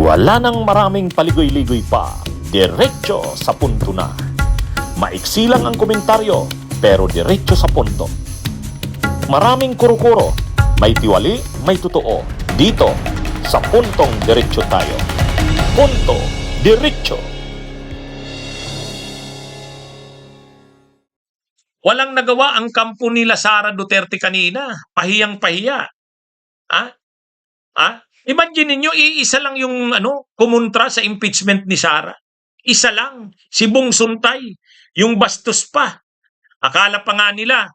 Wala nang maraming paligoy-ligoy pa, diretso sa punto na. Maiksi lang ang komentaryo, pero diretso sa punto. Maraming kuro-kuro, may tiwali, may totoo. Dito, sa puntong diretso tayo. Punto, diretso. Walang nagawa ang kampo nila Sara Duterte kanina. Pahiyang-pahiya. Imagine niyo, iisa lang yung kumontra sa impeachment ni Sara. Isa lang, si Bong Suntay, yung bastos pa. Akala pa nga nila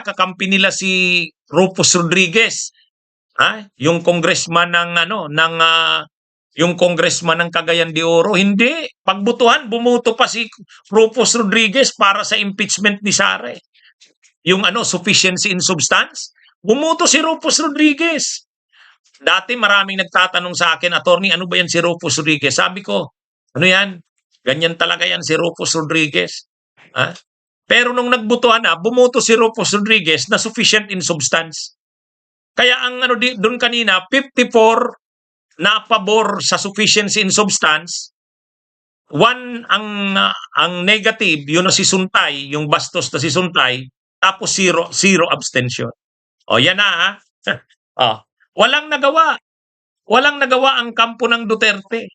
kakampi nila si Rufus Rodriguez. Yung congressman yung congressman ng Cagayan de Oro. Hindi, pagbutuhan bumuto pa si Rufus Rodriguez para sa impeachment ni Sara. Yung sufficiency in substance, bumuto si Rufus Rodriguez. Dati maraming nagtatanong sa akin, attorney, ano ba yan si Rufus Rodriguez? Sabi ko, ano yan? Ganyan talaga yan si Rufus Rodriguez. Pero nung nagbutuhan na, bumuto si Rufus Rodriguez na sufficient in substance. Kaya ang doon kanina, 54 na pabor sa sufficiency in substance, 1 ang negative, yun na si Suntay, yung bastos na si Suntay, tapos 0 abstention. O yan na Walang nagawa. Walang nagawa ang kampo ng Duterte.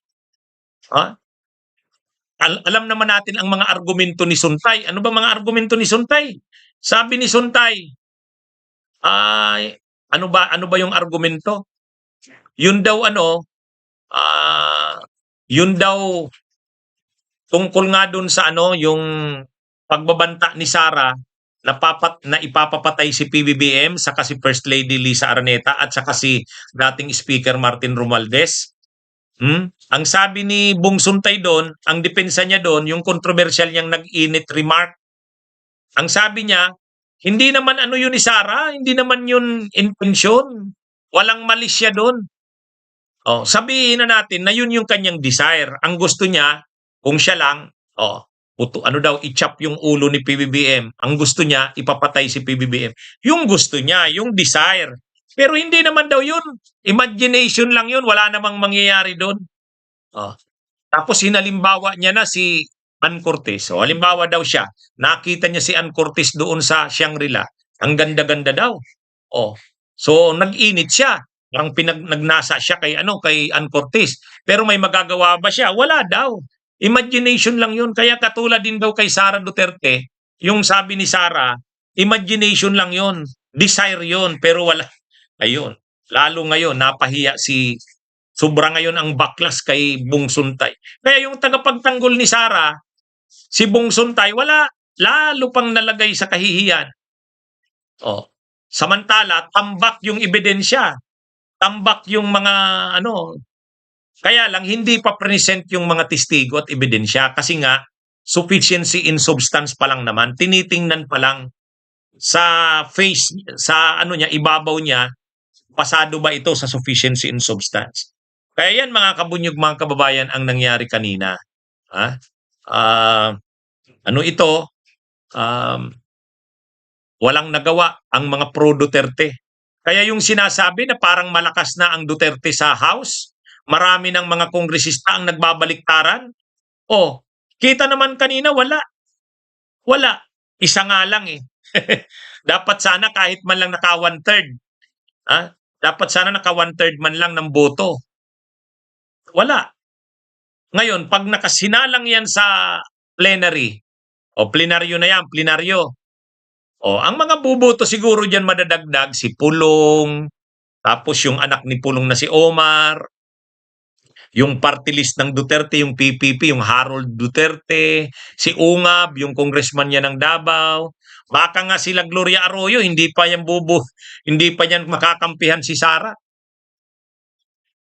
Alam naman natin ang mga argumento ni Suntay. Ano ba mga argumento ni Suntay? Sabi ni Suntay, ano ba yung argumento? Yun daw tungkol nga dun sa yung pagbabanta ni Sara na ipapapatay si PBBM, saka si First Lady Lisa Araneta at saka si dating Speaker Martin Romualdez. Ang sabi ni Bong Suntay doon, ang depensa niya doon, yung controversial niyang nag-init remark. Ang sabi niya, hindi naman yun ni Sara, hindi naman yun intensyon. Walang mali siya doon. Sabihin na natin na yun yung kanyang desire. Ang gusto niya, kung siya lang, i-chop yung ulo ni PBBM. Ang gusto niya, ipapatay si PBBM. Yung gusto niya, yung desire. Pero hindi naman daw yun. Imagination lang yun. Wala namang mangyayari doon. Tapos hinalimbawa niya na si Ann Cortez. Halimbawa daw siya. Nakita niya si Ann Cortez doon sa Shangri-La. Ang ganda-ganda daw. So nag-init siya. Parang nagnasa siya kay Ann Cortez. Pero may magagawa ba siya? Wala daw. Imagination lang yun. Kaya katulad din daw kay Sara Duterte, yung sabi ni Sara, imagination lang yun. Desire yun, pero wala. Ayun. Lalo ngayon, napahiya sobra ngayon ang baklas kay Bong Suntay. Kaya yung tagapagtanggol ni Sara, si Bong Suntay, wala. Lalo pang nalagay sa kahihiyan. Samantala, tambak yung ebidensya. Tambak yung mga kaya lang hindi pa present yung mga testigo at ebidensya kasi nga sufficiency in substance pa lang naman, tinitingnan pa lang sa face, sa ibabaw niya, pasado ba ito sa sufficiency in substance. Kaya yan mga kabunyog, mga kababayan, ang nangyari kanina. Walang nagawa ang mga pro-Duterte. Kaya yung sinasabi na parang malakas na ang Duterte sa House, marami ng mga kongresista ang nagbabaliktaran. Kita naman kanina, wala. Wala. Isa nga lang Dapat sana kahit man lang naka 1/3. Dapat sana naka 1/3 man lang ng boto. Wala. Ngayon, pag nakasinalang yan sa plenary, plenaryo na yan, plenaryo. Ang mga buboto siguro dyan madadagdag, si Pulong, tapos yung anak ni Pulong na si Omar, yung party list ng Duterte, yung PPP, yung Harold Duterte, si Ungab, yung congressman niya ng Davao, baka nga sila Gloria Arroyo, hindi pa yan makakampihan si Sara.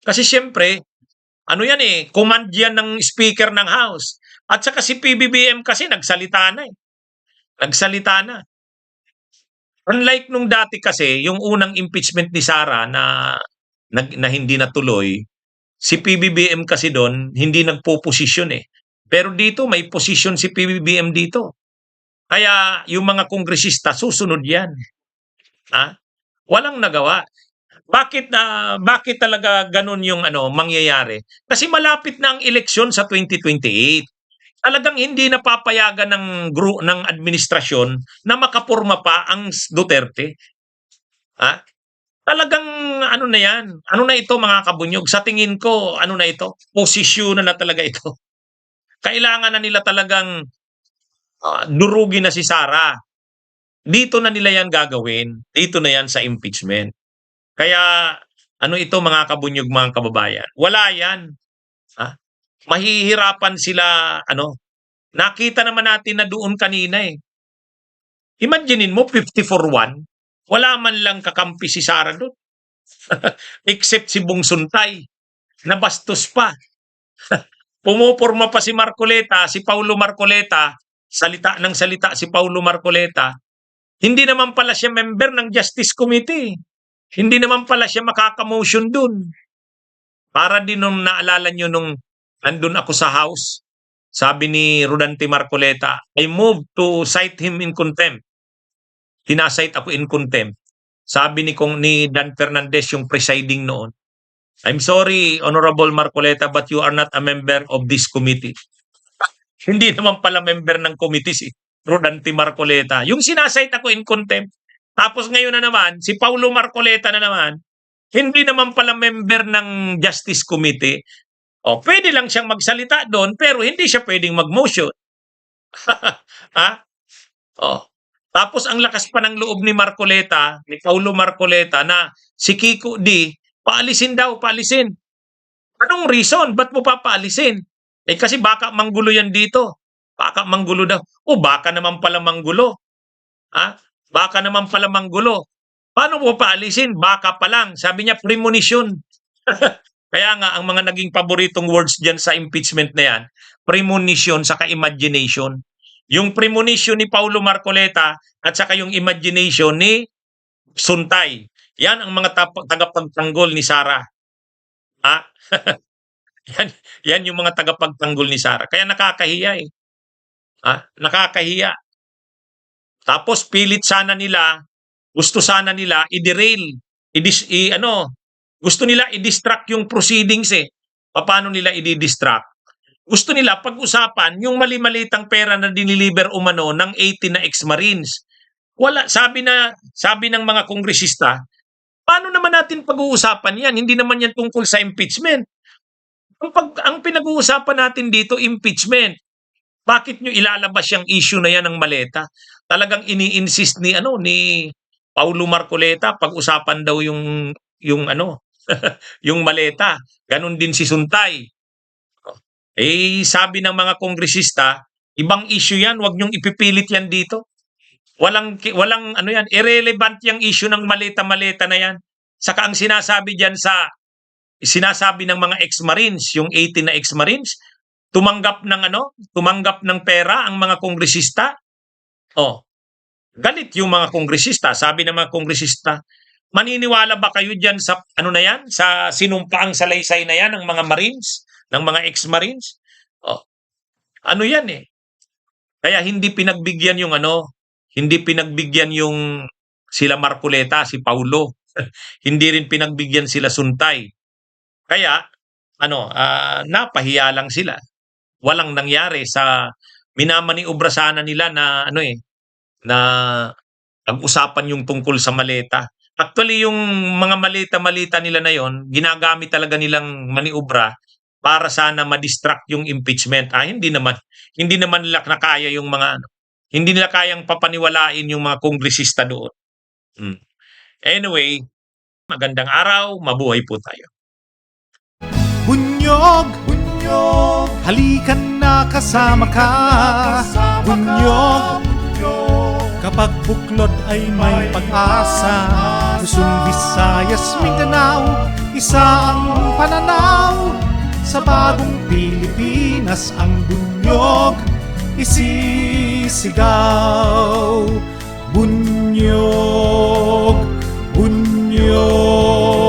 Kasi siyempre, command yan ng Speaker ng House. At saka si PBBM kasi nagsalita na Nagsalita na. Unlike nung dati kasi, yung unang impeachment ni Sara na hindi natuloy, si PBBM kasi doon, hindi nagpo-posisyon Pero dito, may posisyon si PBBM dito. Kaya yung mga kongresista, susunod yan. Walang nagawa. bakit talaga ganun yung mangyayari? Kasi malapit na ang eleksyon sa 2028. Talagang hindi napapayagan ng administrasyon na makapurma pa ang Duterte. Ha? Talagang ano na yan. Ano na ito mga kabunyog? Sa tingin ko, ano na ito? Posisyon na talaga ito. Kailangan na nila talagang durugin na si Sara. Dito na nila yan gagawin. Dito na yan sa impeachment. Kaya ano ito mga kabunyog, mga kababayan? Wala yan. Ha? Mahihirapan sila, nakita naman natin na doon kanina eh. Imaginein mo, 54-1, wala man lang kakampi si Sara doon. Except si Bong Suntay, nabastos pa. Pumuporma pa si Marcoleta, si Paulo Marcoleta, salita ng salita si Paulo Marcoleta. Hindi naman pala siya member ng Justice Committee. Hindi naman pala siya makakamotion doon. Para din nung naalala nyo nung nandun ako sa House, sabi ni Rodante Marcoleta, I move to cite him in contempt. Tinasight ako in contempt. Sabi ni Dan Fernandez, yung presiding noon, I'm sorry, Honorable Marcoleta, but you are not a member of this committee. Hindi naman pala member ng committee si Rodante Marcoleta. Yung sinasight ako in contempt. Tapos ngayon na naman, si Paulo Marcoleta na naman, hindi naman pala member ng Justice Committee. O, pwede lang siyang magsalita doon, pero hindi siya pwedeng mag-motion. Ha? O. Tapos ang lakas pa ng loob ni Marcoleta, ni Paulo Marcoleta, na si Kiko D, paalisin daw, paalisin. Anong reason? Ba't mo papaalisin? Eh kasi baka manggulo yan dito. Baka manggulo daw. O baka naman pala manggulo. Ha? Baka naman pala manggulo. Paano mo paalisin? Baka pa lang. Sabi niya, premonition. Kaya nga, ang mga naging paboritong words dyan sa impeachment na yan, premonition saka imagination. Yung premonition ni Paulo Marcoleta at saka yung imagination ni Suntay. Yan ang mga tagapagtanggol ni Sara. Ha? yan yung mga tagapagtanggol ni Sara. Kaya nakakahiya eh. Ha? Nakakahiya. Tapos pilit sana nila, gusto sana nila i-derail, gusto nila i-distract yung proceedings eh. Paano nila i-distract? Gusto nila pag-usapan yung mali-malitang pera na diniliver umano ng 18 na ex-Marines. Wala, sabi ng mga kongresista, paano naman natin pag-uusapan yan? Hindi naman yan tungkol sa impeachment. Ang pinag-uusapan natin dito, impeachment. Bakit nyo ilalabas yung issue na yan ng maleta? Talagang ini-insist ni Paulo Marcoleta, pag-usapan daw yung yung maleta. Ganon din si Suntay. Eh sabi ng mga kongresista, ibang issue yan, wag nyong ipipilit yan dito. Walang yan, irrelevant yung issue ng maleta-maleta na yan. Saka ang sinasabi ng mga ex-Marines, yung 18 na ex-Marines, tumanggap ng pera ang mga kongresista. Oh. Galit yung mga kongresista. Sabi ng mga kongresista, maniniwala ba kayo diyan sa sa sinumpaang salaysay na yan ng mga Marines, ng mga ex-Marines? Oh. Ano yan eh. Kaya hindi pinagbigyan yung sila Marcoleta, si Paulo. Hindi rin pinagbigyan sila Suntay. Kaya napahiya lang sila. Walang nangyari sa minamaniobra sana nila na na pag-usapan yung tungkol sa maleta. Actually, yung mga malita-malita nila na yon, ginagamit talaga nilang maniobra para sana ma-distract yung impeachment. Hindi naman nila nakaya yung hindi nila kayang papaniwalain yung mga kongresista doon. Anyway, magandang araw, mabuhay po tayo. Bunyog, bunyog, halikan na kasama ka. Bunyog, kapag buklod ay may pag-asa. Luzon, Visayas, Mindanao, isa ang pananaw. Sa bagong Pilipinas ang bunyog isisigaw. Bunyog, bunyog.